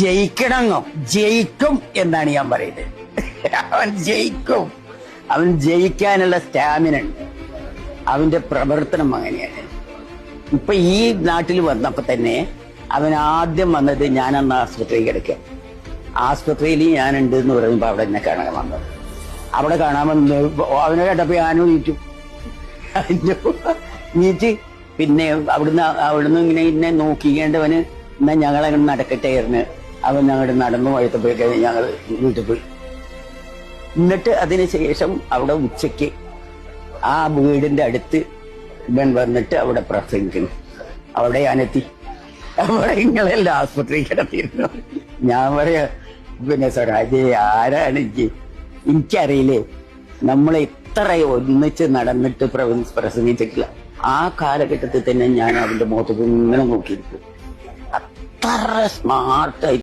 ജയിക്കണമെന്നോ ജയിക്കും എന്നാണ് ഞാൻ പറയുന്നത്. അവൻ ജയിക്കും. അവൻ ജയിക്കാനുള്ള സ്റ്റാമിന ഉണ്ട്. അവന്റെ പ്രവർത്തനം അങ്ങനെയാണ്. ഇപ്പൊ ഈ നാട്ടിൽ വന്നപ്പോ തന്നെ അവൻ ആദ്യം വന്നത് ഞാൻ അന്ന് ആസ്പത്രിയിൽ കിടക്കുക. ആസ്പത്രിയിൽ ഞാനുണ്ട് എന്ന് പറയുമ്പോ അവിടെ എന്നെ കാണാൻ വന്നത്. അവിടെ കാണാൻ വന്ന് അവനെ കേട്ടപ്പോ ഞാനും നീറ്റ് പിന്നെ അവിടുന്ന് ഇങ്ങനെ നോക്കിക്കേണ്ടവന് എന്നാ ഞങ്ങളങ്ങനെ നടക്കട്ടെയായിരുന്നു. അവൻ ഞങ്ങളുടെ നടന്നു പോയപ്പോഴേക്ക് ഞങ്ങൾ വീട്ടിൽ പോയി. എന്നിട്ട് അതിനുശേഷം അവിടെ ഉച്ചയ്ക്ക് ആ വീടിന്റെ അടുത്ത് ഇവൻ വന്നിട്ട് അവിടെ പ്രസംഗിക്കുന്നു. അവിടെ ഞാനെത്തി. അവിടെ നിങ്ങളെല്ലാം ആസ്പത്രിയിൽ കിടത്തിയിരുന്നു. ഞാൻ പറയാ പിന്നെ സ്വരാജ് ആരാണ് എനിക്കറിയില്ലേ, നമ്മൾ ഇത്ര ഒന്നിച്ച് നടന്നിട്ട് പ്രസംഗിച്ചിട്ടില്ല. ആ കാലഘട്ടത്തിൽ തന്നെ ഞാൻ അവന്റെ മുഖത്ത് ഇങ്ങനെ നോക്കിയിരിക്കും. അത്ര സ്മാർട്ടായി